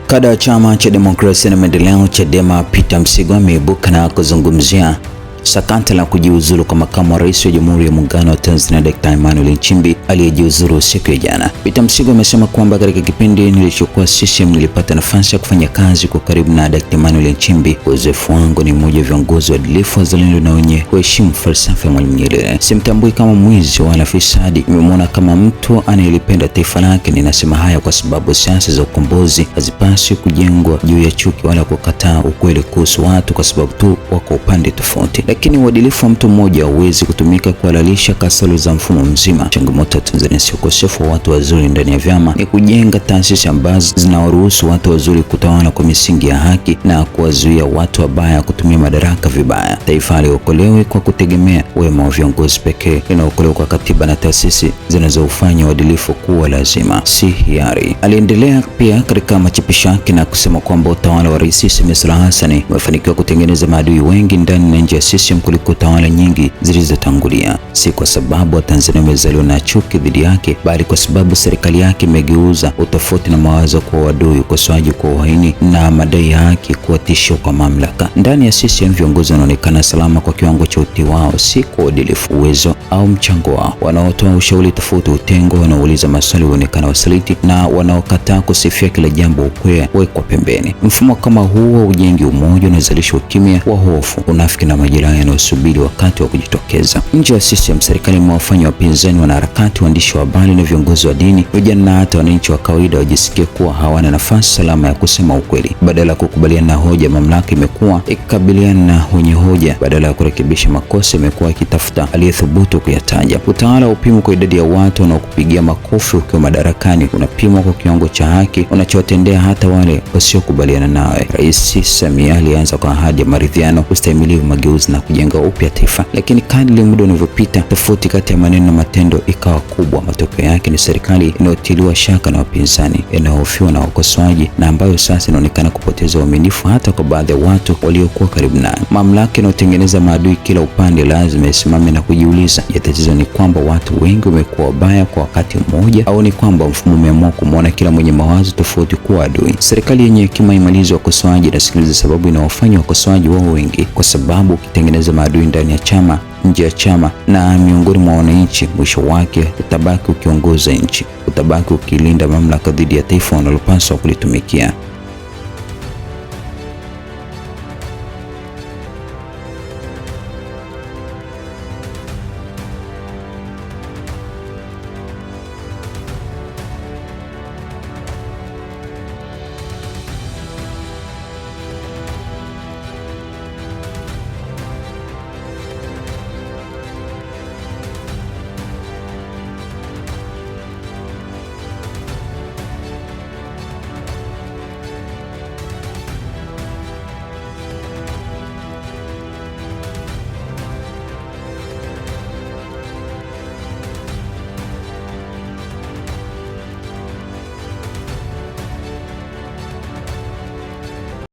Kada wa chama cha demokrasia na maendeleo Chadema Peter Msigwa ameibuka na kuzungumzia sakata la kujiuzulu kwa makamu wa rais wa Jamhuri ya Muungano wa Tanzania Dr. Emmanuel Nchimbi aliyejiuzulu siku ya jana. Peter Msigwa amesema kwamba katika kipindi nilichokuwa CCM nilipata nafasi ya kufanya kazi kwa karibu na Dr. Emmanuel Nchimbi. Uzoefu wangu ni mmoja wa viongozi waadilifu, wazalendo na wenye kuheshimu falsafa ya Mwalimu Nyerere. Simtambui kama mwizi wala fisadi, nimemwona kama mtu anayelipenda taifa lake. Ninasema haya kwa sababu siasa za ukombozi hazipaswi kujengwa juu ya chuki wala kukataa ukweli kuhusu watu kwa sababu tu wako upande tofauti. Lakini uadilifu wa mtu mmoja hauwezi kutumika kuhalalisha kasoro za mfumo mzima. Changamoto ya Tanzania si ukosefu wa watu wazuri ndani ya vyama, ni kujenga taasisi ambazo zinawaruhusu watu wazuri kutawala kwa misingi ya haki na kuwazuia watu wabaya kutumia madaraka vibaya. Taifa haliokolewi kwa kutegemea wema wa viongozi pekee, linaokolewa kwa katiba na taasisi zinazofanya uadilifu kuwa lazima, si hiari. Aliendelea pia katika machapisho yake na kusema kwamba utawala wa Rais Samia Suluhu Hassan umefanikiwa kutengeneza maadui wengi ndani na nje ya CCM kuliko tawala nyingi zilizotangulia, si kwa sababu Watanzania wamezaliwa na chuki dhidi yake, bali kwa sababu serikali yake imegeuza utofauti na mawazo kwa uadui, ukosoaji kwa uhaini na madai ya haki kuwa tishio kwa mamlaka. Ndani ya CCM viongozi wanaonekana salama kwa kiwango cha utii wao, si kwa uadilifu, uwezo au mchango wao. Wanaotoa ushauri tofauti utengwa, wanaouliza maswali huonekana wasaliti, na wanaokataa kusifia kila jambo ukwea wekwa pembeni. Mfumo kama huu wa ujengi umoja unazalisha ukimya wa hofu, unafiki na majeraha yanayosubiri wakati wa kujitokeza. Nje ya CCM, serikali imewafanya wapinzani, wanaharakati, waandishi wa habari na viongozi wa dini, vijana na hata wananchi wa kawaida wajisikie kuwa hawana nafasi salama ya kusema ukweli. Badala ya kukubaliana na hoja, mamlaka imekuwa ikikabiliana na wenye hoja. Badala ya kurekebisha makosa, imekuwa ikitafuta aliyethubutu kuyataja. Utawala upimwa kwa idadi ya watu wanaokupigia makofi ukiwa madarakani, unapimwa kwa kiwango cha haki unachotendea hata wale wasiokubaliana nawe. Rais Samia alianza kwa ahadi ya maridhiano, ustahimilivu, mageuzi na kujenga upya taifa, lakini kadri muda unavyopita, tofauti kati ya maneno na matendo ikawa kubwa. Matokeo yake ni serikali inayotiliwa shaka na wapinzani, inayohofiwa na wakosoaji, na ambayo sasa inaonekana kupoteza uaminifu hata kwa baadhi ya watu waliokuwa karibu nayo. Mamlaka inayotengeneza maadui kila upande lazima isimame na kujiuliza, je, tatizo ni kwamba watu wengi wamekuwa wabaya kwa wakati mmoja, au ni kwamba mfumo umeamua kumwona kila mwenye mawazo tofauti kuwa adui? Serikali yenye hekima imaliza wakosoaji, inasikiliza sababu inawafanya wakosoaji wao wengi, kwa sababu ukitengeneza maadui ndani ya chama, nje ya chama na miongoni mwa wananchi, mwisho wake utabaki ukiongoza nchi, utabaki ukilinda mamlaka dhidi ya taifa wanalopaswa kulitumikia.